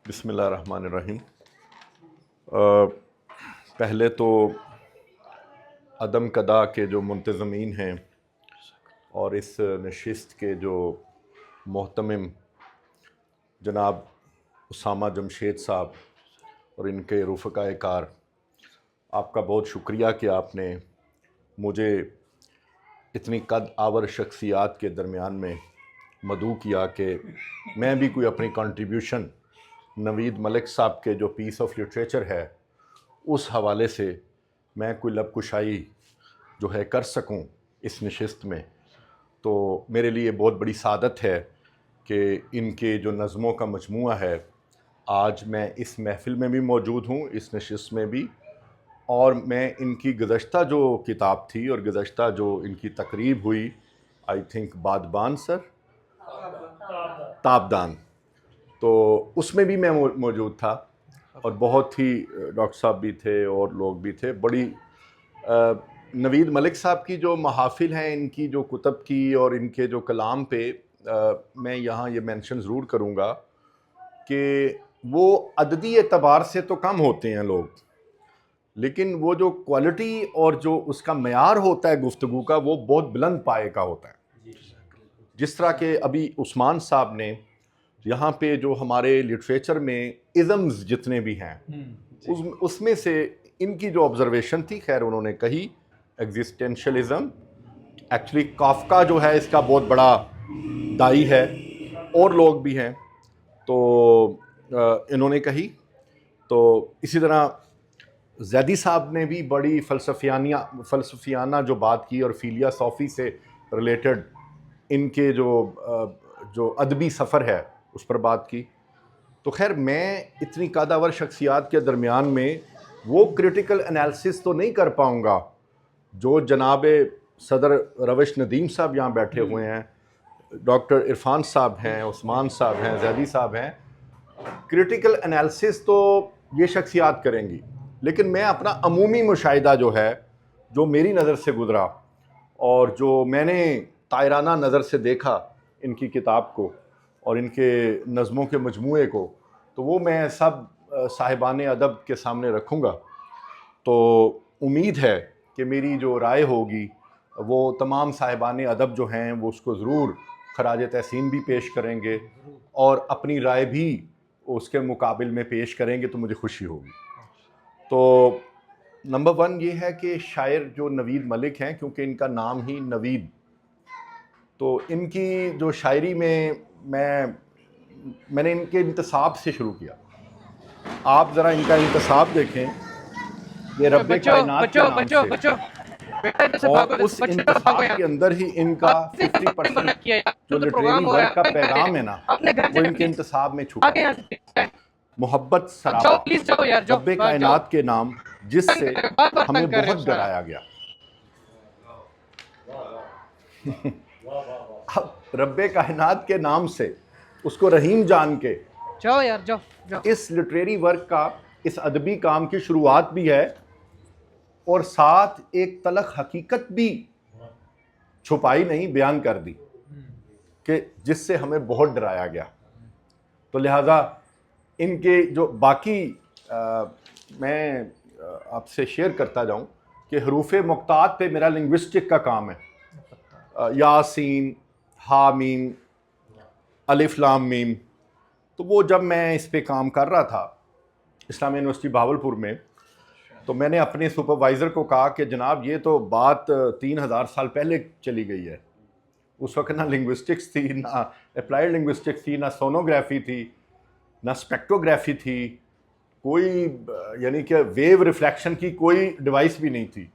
بسم اللہ الرحمن الرحیم۔ پہلے تو عدم قدا کے جو منتظمین ہیں اور اس نشست کے جو محتمم جناب اسامہ جمشید صاحب اور ان کے رفقائے کار، آپ کا بہت شکریہ کہ آپ نے مجھے اتنی قد آور شخصیات کے درمیان میں مدعو کیا کہ میں بھی کوئی اپنی کنٹریبیوشن نوید ملک صاحب کے جو پیس آف لٹریچر ہے اس حوالے سے میں کوئی لب کشائی جو ہے کر سکوں اس نشست میں۔ تو میرے لیے بہت بڑی سعادت ہے کہ ان کے جو نظموں کا مجموعہ ہے آج میں اس محفل میں بھی موجود ہوں، اس نشست میں بھی، اور میں ان کی گزشتہ جو کتاب تھی اور گزشتہ جو ان کی تقریب ہوئی آئی تھنک بادبان سر تابدان، تو اس میں بھی میں موجود تھا اور بہت ہی ڈاکٹر صاحب بھی تھے اور لوگ بھی تھے۔ بڑی نوید ملک صاحب کی جو محافل ہیں، ان کی جو کتب کی اور ان کے جو کلام پہ میں یہاں یہ مینشن ضرور کروں گا کہ وہ عددی اعتبار سے تو کم ہوتے ہیں لوگ، لیکن وہ جو کوالٹی اور جو اس کا معیار ہوتا ہے گفتگو کا وہ بہت بلند پائے کا ہوتا ہے۔ جس طرح کہ ابھی عثمان صاحب نے یہاں پہ جو ہمارے لٹریچر میں ازمز جتنے بھی ہیں اس میں سے ان کی جو آبزرویشن تھی، خیر انہوں نے کہی ایگزسٹینشلزم، ایکچولی کافکا جو ہے اس کا بہت بڑا دائی ہے، اور لوگ بھی ہیں، تو انہوں نے کہی۔ تو اسی طرح زیدی صاحب نے بھی بڑی فلسفیانہ جو بات کی اور فلسفی سے ریلیٹڈ ان کے جو ادبی سفر ہے اس پر بات کی۔ تو خیر میں اتنی قدآور شخصیات کے درمیان میں وہ کرٹیکل انالیسس تو نہیں کر پاؤں گا جو جناب صدر روش ندیم صاحب یہاں بیٹھے ہوئے ہیں، ڈاکٹر عرفان صاحب ہیں، عثمان صاحب ہیں، زیدی صاحب ہیں۔ کرٹیکل انالیسس تو یہ شخصیات کریں گی، لیکن میں اپنا عمومی مشاہدہ جو ہے، جو میری نظر سے گزرا اور جو میں نے طائرانہ نظر سے دیکھا ان کی کتاب کو اور ان کے نظموں کے مجموعے کو، تو وہ میں سب صاحبان ادب کے سامنے رکھوں گا۔ تو امید ہے کہ میری جو رائے ہوگی وہ تمام صاحبان ادب جو ہیں وہ اس کو ضرور خراج تحسین بھی پیش کریں گے اور اپنی رائے بھی اس کے مقابل میں پیش کریں گے، تو مجھے خوشی ہوگی۔ تو نمبر 1 یہ ہے کہ شاعر جو نوید ملک ہیں، کیونکہ ان کا نام ہی نوید، تو ان کی جو شاعری میں نے ان کے انتصاب سے شروع کیا۔ آپ ذرا ان کا انتصاب دیکھیں، یہ رب کائنات کے نام سے، اور اس انتصاب کے اندر ہی ان کا 50% جو لٹریری ورک کا پیغام ہے نا وہ ان کے انتصاب میں چھپا ہے۔ محبت سراپا رب کائنات کے نام جس سے ہمیں بہت ڈرایا گیا۔ اب رب کائنات کے نام سے اس کو رحیم جان کے اس لٹریری ورک کا، اس ادبی کام کی شروعات بھی ہے، اور ساتھ ایک تلخ حقیقت بھی چھپائی نہیں، بیان کر دی کہ جس سے ہمیں بہت ڈرایا گیا۔ تو لہٰذا ان کے جو باقی میں آپ سے شیئر کرتا جاؤں کہ حروف مقطعات پہ میرا لنگوسٹک کا کام ہے، یاسین، حامیم، الف لام میم۔ تو وہ جب میں اس پہ کام کر رہا تھا اسلامیہ یونیورسٹی بہاولپور میں، تو میں نے اپنے سپروائزر کو کہا کہ جناب یہ تو بات 3000 سال پہلے چلی گئی ہے، اس وقت نہ لنگوسٹکس تھی، نہ اپلائیڈ لنگوسٹکس تھی، نہ سونوگرافی تھی، نہ اسپیکٹروگرافی تھی، کوئی یعنی کہ ویو ریفلیکشن کی کوئی ڈیوائس بھی نہیں تھی۔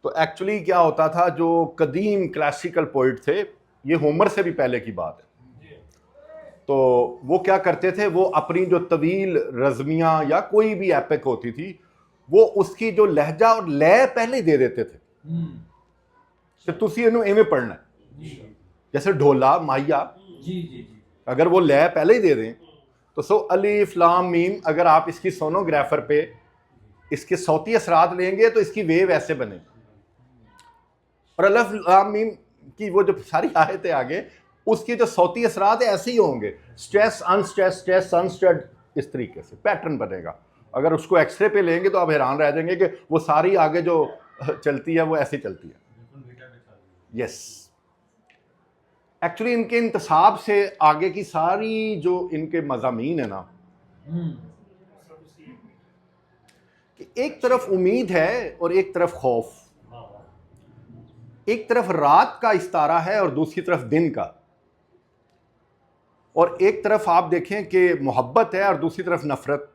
تو ایکچولی کیا ہوتا تھا، جو قدیم کلاسیکل پوئٹ تھے، یہ ہومر سے بھی پہلے کی بات ہے، تو وہ کیا کرتے تھے، وہ اپنی جو طویل رزمیہ یا کوئی بھی ایپک ہوتی تھی وہ اس کی جو لہجہ اور لے پہلے دے دیتے تھے کہ تسی انہوں ایویں پڑھنا ہے، جیسے ڈھولا ماہیا، اگر وہ لے پہلے ہی دے دیں تو سو الف لام میم، اگر آپ اس کی سونوگرافر پہ اس کے صوتی اثرات لیں گے تو اس کی ویو ایسے بنے، اور الف لام میم کی وہ جو ساری آیتیں آگے اس کے جو صوتی اثرات ہیں ایسے ہی ہوں گے، اسٹریس انسٹریس اس طریقے سے پیٹرن بنے گا. اگر اس کو ایکس رے پہ لیں گے تو آپ حیران رہ جائیں گے کہ وہ ساری آگے جو چلتی ہے وہ ایسے چلتی ہے. یس ایکچولی ان کے انتصاب سے آگے کی ساری جو ان کے مضامین ہیں نا، کہ ایک طرف امید ہے اور ایک طرف خوف، ایک طرف رات کا استعارہ ہے اور دوسری طرف دن کا، اور ایک طرف آپ دیکھیں کہ محبت ہے اور دوسری طرف نفرت.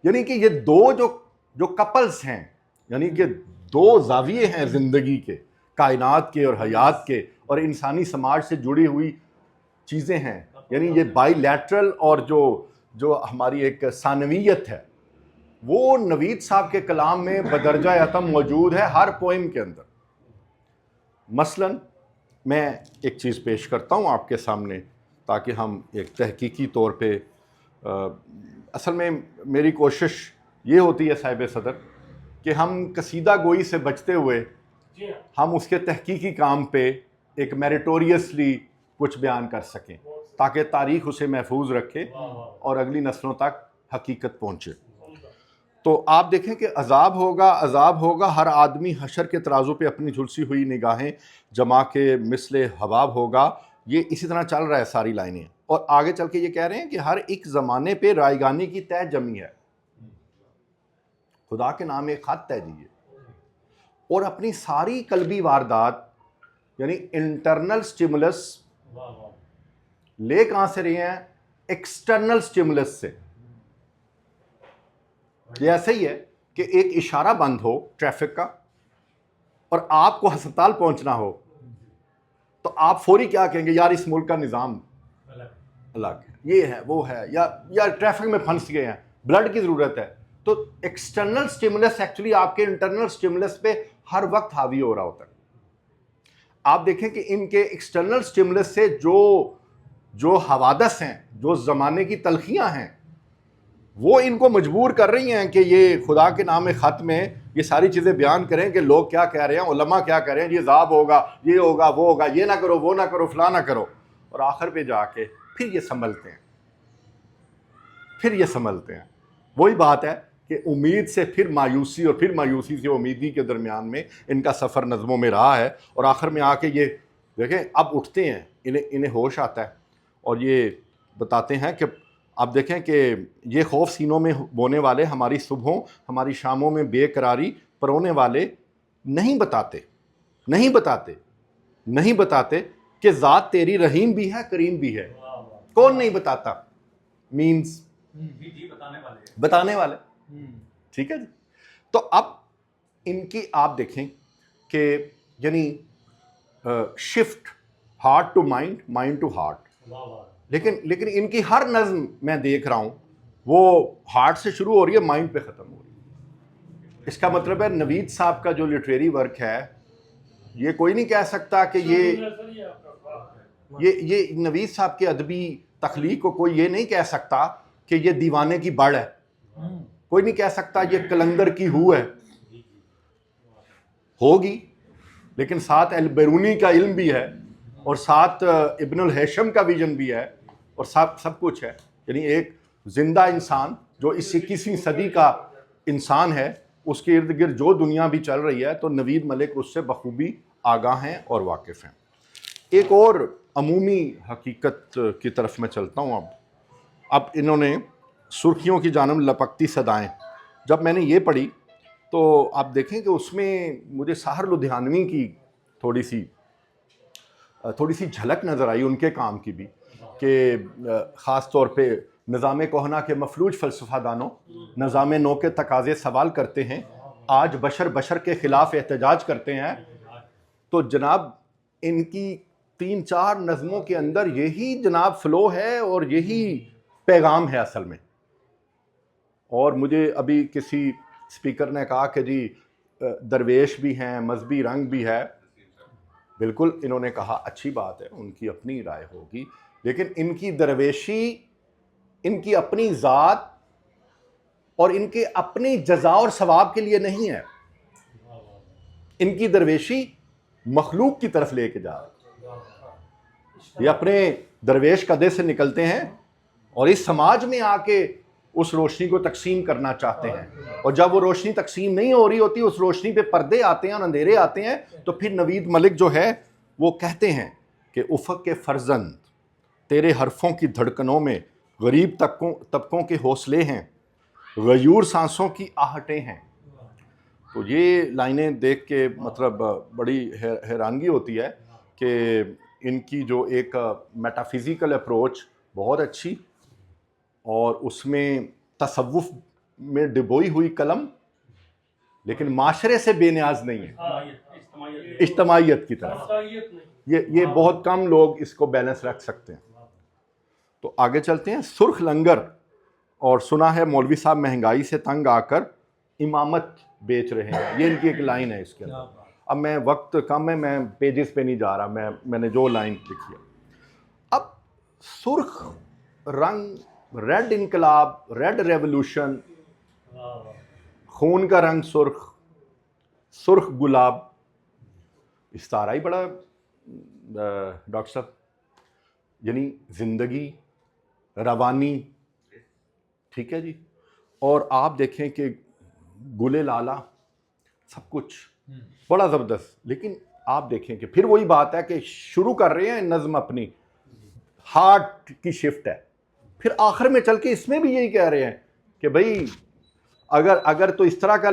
یعنی کہ یہ دو جو کپلز ہیں، یعنی کہ دو زاویے ہیں زندگی کے، کائنات کے اور حیات کے اور انسانی سماج سے جڑی ہوئی چیزیں ہیں. یعنی یہ بائی لیٹرل اور جو ہماری ایک ثانویت ہے وہ نوید صاحب کے کلام میں بدرجہ اتم موجود ہے ہر پوئم کے اندر. مثلا میں ایک چیز پیش کرتا ہوں آپ کے سامنے تاکہ ہم ایک تحقیقی طور پہ اصل میں میری کوشش یہ ہوتی ہے صاحب صدر کہ ہم قصیدہ گوئی سے بچتے ہوئے ہم اس کے تحقیقی کام پہ ایک میریٹوریسلی کچھ بیان کر سکیں تاکہ تاریخ اسے محفوظ رکھے اور اگلی نسلوں تک حقیقت پہنچے. تو آپ دیکھیں کہ عذاب ہوگا ہر آدمی حشر کے ترازو پہ اپنی جھلسی ہوئی نگاہیں جما کے مثل حباب ہوگا. یہ اسی طرح چل رہا ہے ساری لائنیں، اور آگے چل کے یہ کہہ رہے ہیں کہ ہر ایک زمانے پہ رائیگانی کی تہ جمی ہے. خدا کے نام ایک خط تہجیے اور اپنی ساری قلبی واردات یعنی انٹرنل سٹیمولس لے کہاں سے رہے ہیں؟ ایکسٹرنل سٹیمولس سے. یہ ایسا ہی ہے کہ ایک اشارہ بند ہو ٹریفک کا اور آپ کو ہسپتال پہنچنا ہو تو آپ فوری کیا کہیں گے؟ یار اس ملک کا نظام الگ ہے، یہ ہے وہ ہے، یا ٹریفک میں پھنس گئے ہیں، بلڈ کی ضرورت ہے. تو ایکسٹرنل سٹیمولس ایکچولی آپ کے انٹرنل سٹیمولس پہ ہر وقت حاوی ہو رہا ہوتا ہے. آپ دیکھیں کہ ان کے ایکسٹرنل سٹیمولس سے جو حوادث ہیں، جو زمانے کی تلخیاں ہیں، وہ ان کو مجبور کر رہی ہیں کہ یہ خدا کے نام خط میں یہ ساری چیزیں بیان کریں کہ لوگ کیا کہہ رہے ہیں، علماء کیا کہہ رہے ہیں، یہ عذاب ہوگا، یہ ہوگا، وہ ہوگا، یہ نہ کرو، وہ نہ کرو، فلاں نہ کرو. اور آخر پہ جا کے پھر یہ سنبھلتے ہیں. وہی بات ہے کہ امید سے پھر مایوسی اور پھر مایوسی سے امیدی کے درمیان میں ان کا سفر نظموں میں رہا ہے. اور آخر میں آ کے یہ دیکھیں اب اٹھتے ہیں، انہیں ہوش آتا ہے اور یہ بتاتے ہیں کہ آپ دیکھیں کہ یہ خوف سینوں میں بونے والے ہماری صبحوں ہماری شاموں میں بے قراری پرونے والے نہیں بتاتے کہ ذات تیری رحیم بھی ہے کریم بھی ہے. کون نہیں بتاتا؟ مینز بتانے والے. ٹھیک ہے جی. تو اب ان کی آپ دیکھیں کہ یعنی shift heart to mind, mind to heart. لیکن ان کی ہر نظم میں دیکھ رہا ہوں وہ ہارٹ سے شروع ہو رہی ہے، مائنڈ پہ ختم ہو رہی ہے. اس کا مطلب ہے نوید صاحب کا جو لٹریری ورک ہے یہ کوئی نہیں کہہ سکتا کہ یہ نوید صاحب کے ادبی تخلیق کو کوئی یہ نہیں کہہ سکتا کہ یہ دیوانے کی بڑھ ہے. کوئی نہیں کہہ سکتا یہ کلندر کی ہو ہے. ہوگی لیکن ساتھ البیرونی کا علم بھی ہے اور ساتھ ابن الہیشم کا ویژن بھی ہے اور سب کچھ ہے. یعنی ایک زندہ انسان جو اس 21ویں صدی کا انسان ہے، اس کے ارد گرد جو دنیا بھی چل رہی ہے تو نوید ملک اس سے بخوبی آگاہ ہیں اور واقف ہیں. ایک اور عمومی حقیقت کی طرف میں چلتا ہوں. اب انہوں نے سرخیوں کی جانب لپکتی صدائیں، جب میں نے یہ پڑھی تو آپ دیکھیں کہ اس میں مجھے ساحر لدھیانوی کی تھوڑی سی جھلک نظر آئی ان کے کام کی بھی، کہ خاص طور پہ نظام کہنا کے مفلوج فلسفہ دانوں نظام نو کے تقاضے سوال کرتے ہیں، آج بشر کے خلاف احتجاج کرتے ہیں. تو جناب ان کی 3-4 نظموں کے اندر یہی جناب فلو ہے اور یہی پیغام ہے اصل میں. اور مجھے ابھی کسی اسپیکر نے کہا کہ جی درویش بھی ہیں، مذہبی رنگ بھی ہے. بالکل انہوں نے کہا اچھی بات ہے، ان کی اپنی رائے ہوگی، لیکن ان کی درویشی ان کی اپنی ذات اور ان کے اپنی جزا اور ثواب کے لیے نہیں ہے. ان کی درویشی مخلوق کی طرف لے کے جا رہا ہے. یہ اپنے درویش قدے سے نکلتے ہیں اور اس سماج میں آ کے اس روشنی کو تقسیم کرنا چاہتے ہیں، اور جب وہ روشنی تقسیم نہیں ہو رہی ہوتی، اس روشنی پہ پردے آتے ہیں اور اندھیرے آتے ہیں، تو پھر نوید ملک جو ہے وہ کہتے ہیں کہ افق کے فرزند تیرے حرفوں کی دھڑکنوں میں غریب طبقوں کے حوصلے ہیں، غیور سانسوں کی آہٹیں ہیں۔ تو یہ لائنیں دیکھ کے مطلب بڑی حیرانگی ہوتی ہے کہ ان کی جو ایک میٹافزیکل اپروچ بہت اچھی، اور اس میں تصوف میں ڈبوئی ہوئی قلم، لیکن معاشرے سے بے نیاز نہیں ہے، اجتماعیت کی طرف۔ یہ بہت کم لوگ اس کو بیلنس رکھ سکتے ہیں۔ تو آگے چلتے ہیں۔ سرخ لنگر، اور سنا ہے مولوی صاحب مہنگائی سے تنگ آ کر امامت بیچ رہے ہیں، یہ ان کی ایک لائن ہے اس کے اندر۔ اب میں وقت کم ہے، میں پیجز پہ نہیں جا رہا، میں نے جو لائن لکھی ہے۔ اب سرخ رنگ، ریڈ انقلاب، ریڈ ریولوشن، خون کا رنگ سرخ، سرخ گلاب، استعارہ ہی بڑا ڈاکٹر صاحب، یعنی زندگی، روانی، ٹھیک ہے جی۔ اور آپ دیکھیں کہ گلے لالا سب کچھ بڑا زبردست، لیکن آپ دیکھیں کہ پھر وہی بات ہے کہ شروع کر رہے ہیں نظم اپنی، ہارٹ کی شفٹ ہے، پھر آخر میں چل کے اس میں بھی یہی کہہ رہے ہیں کہ بھئی اگر تو اس طرح کا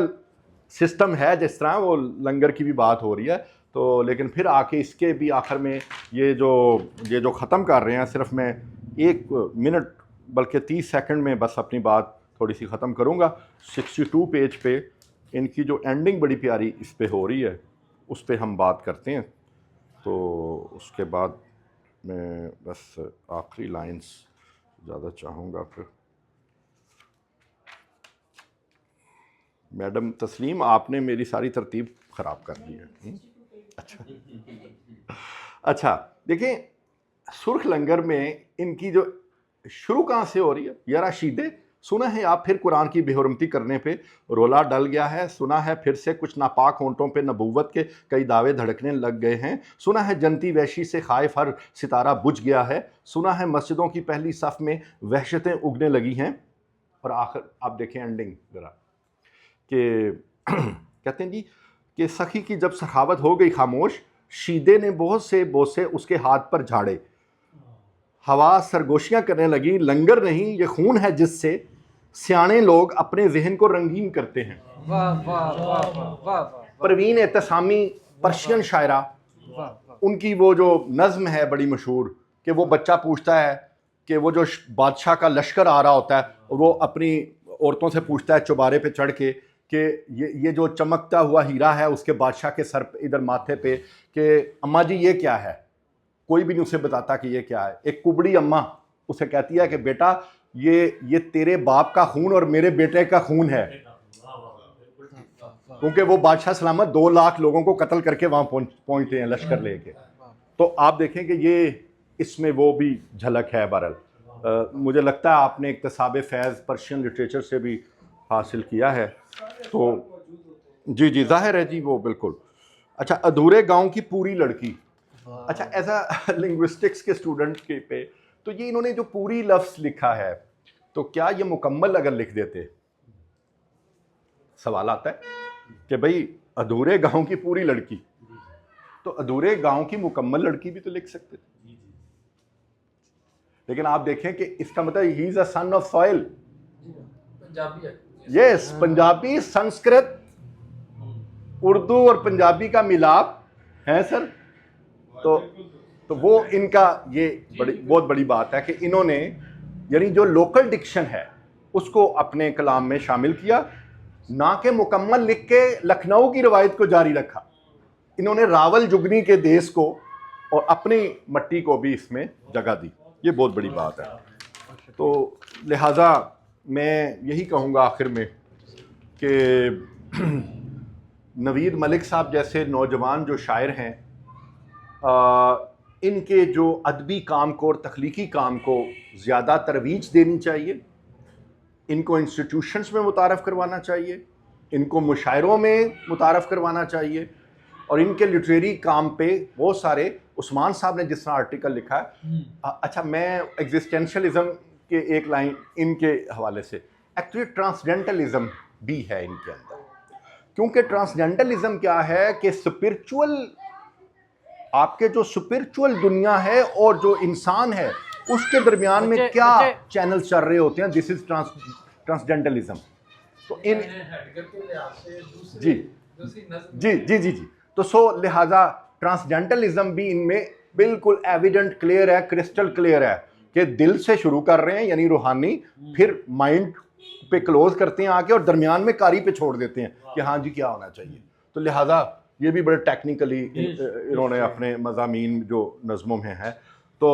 سسٹم ہے جس طرح وہ لنگر کی بھی بات ہو رہی ہے، تو لیکن پھر آ کے اس کے بھی آخر میں یہ جو ختم کر رہے ہیں، صرف میں 1 منٹ بلکہ 30 سیکنڈ میں بس اپنی بات تھوڑی سی ختم کروں گا۔ 62 پیج پہ ان کی جو اینڈنگ بڑی پیاری اس پہ ہو رہی ہے، اس پہ ہم بات کرتے ہیں۔ تو اس کے بعد میں بس آخری لائنز زیادہ چاہوں گا۔ پھر میڈم تسلیم، آپ نے میری ساری ترتیب خراب کر دی ہے۔ اچھا دیکھیں، سرخ لنگر میں ان کی جو شروع کہاں سے ہو رہی ہے؟ یا راشیدے، سنا ہے آپ پھر قرآن کی بے حرمتی کرنے پہ رولا ڈل گیا ہے، سنا ہے پھر سے کچھ ناپاک ہونٹوں پہ نبوت کے کئی دعوے دھڑکنے لگ گئے ہیں، سنا ہے جنتی وحشی سے خائف ہر ستارہ بجھ گیا ہے، سنا ہے مسجدوں کی پہلی صف میں وحشتیں اگنے لگی ہیں۔ اور آخر آپ دیکھیں اینڈنگ ذرا، کہ کہتے ہیں جی کہ سخی کی جب سخاوت ہو گئی خاموش، شیدے نے بہت سے بوسے اس کے ہاتھ پر جھاڑے، ہوا سرگوشیاں کرنے لگی، لنگر نہیں یہ خون ہے جس سے سیانے لوگ اپنے ذہن کو رنگین کرتے ہیں۔ پروین اعتصامی پرشین شاعرہ، ان کی وہ جو نظم ہے بڑی مشہور، کہ وہ بچہ پوچھتا ہے کہ وہ جو بادشاہ کا لشکر آ رہا ہوتا ہے، وہ اپنی عورتوں سے پوچھتا ہے چوبارے پہ چڑھ کے کہ یہ جو چمکتا ہوا ہیرا ہے اس کے بادشاہ کے سر پہ ادھر ماتھے پہ، کہ اماں جی یہ کیا ہے؟ کوئی بھی نہیں اسے بتاتا کہ یہ کیا ہے۔ ایک کبڑی اماں اسے کہتی ہے کہ بیٹا یہ تیرے باپ کا خون اور میرے بیٹے کا خون ہے، کیونکہ وہ بادشاہ سلامت 2 لاکھ لوگوں کو قتل کر کے وہاں پہنچتے ہیں لشکر لے کے۔ تو آپ دیکھیں کہ یہ اس میں وہ بھی جھلک ہے۔ بہرحال مجھے لگتا ہے آپ نے اکتساب فیض پرشین لٹریچر سے بھی حاصل کیا ہے، تو جی ظاہر ہے جی، وہ بالکل۔ اچھا، ادھورے گاؤں کی پوری لڑکی، اچھا ایسا لنگوسٹکس کے اسٹوڈنٹ کے پہ تو یہ انہوں نے جو پوری لفظ لکھا ہے، تو کیا یہ مکمل اگر لکھ دیتے؟ سوال آتا ہے کہ بھئی ادھورے گاؤں کی پوری لڑکی، تو ادھورے گاؤں کی مکمل لڑکی بھی تو لکھ سکتے تھے، لیکن آپ دیکھیں کہ اس کا مطلب ہی از اے سن آف سوئل، یس، پنجابی، سنسکرت، اردو اور پنجابی کا ملاپ ہے سر۔ تو وہ ان کا یہ بہت بڑی بات ہے کہ انہوں نے یعنی جو لوکل ڈکشن ہے اس کو اپنے کلام میں شامل کیا، نہ کہ مکمل لکھ کے لکھنؤ کی روایت کو جاری رکھا۔ انہوں نے راول جگنی کے دیس کو اور اپنی مٹی کو بھی اس میں جگہ دی، یہ بہت بڑی بات ہے۔ تو لہٰذا میں یہی کہوں گا آخر میں کہ نوید ملک صاحب جیسے نوجوان جو شاعر ہیں، ان کے جو ادبی کام کو اور تخلیقی کام کو زیادہ ترویج دینی چاہیے، ان کو انسٹیٹیوشنز میں متعارف کروانا چاہیے، ان کو مشاعروں میں متعارف کروانا چاہیے، اور ان کے لٹریری کام پہ بہت سارے عثمان صاحب نے جس طرح آرٹیکل لکھا ہے. اچھا میں ایگزسٹینشلزم کے ایک لائن ان کے حوالے سے, ایکچولی ٹرانسجنڈلزم بھی ہے ان کے اندر, کیونکہ ٹرانسجنڈلزم کیا ہے کہ اسپرچول, آپ کے جو اسپرچول دنیا ہے اور جو انسان ہے اس کے درمیان میں کیا چینل چل رہے ہوتے ہیں, دس از ٹرانسجنڈلزم. تو ان جی جی جی جی جی تو سو لہٰذا ٹرانسجنڈلزم بھی ان میں بالکل ایویڈنٹ کلیئر ہے, کرسٹل کلیئر ہے کہ دل سے شروع کر رہے ہیں یعنی روحانی, پھر مائنڈ پہ کلوز کرتے ہیں آ کے اور درمیان میں قاری پہ چھوڑ دیتے ہیں کہ ہاں جی کیا ہونا چاہیے. تو لہٰذا یہ بھی بڑے ٹیکنیکلی انہوں نے اپنے مضامین جو نظموں میں ہیں. تو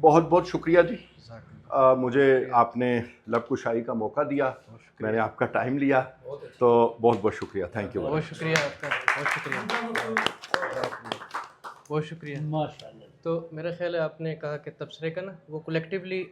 بہت بہت شکریہ جی, مجھے آپ نے لب کشائی کا موقع دیا, میں نے آپ کا ٹائم لیا, تو بہت بہت شکریہ. Thank you. بہت شکریہ آپ کا, بہت شکریہ, بہت شکریہ. ماشاء اللہ. تو میرا خیال ہے آپ نے کہا کہ تبصرے کا نا وہ کولیکٹیولی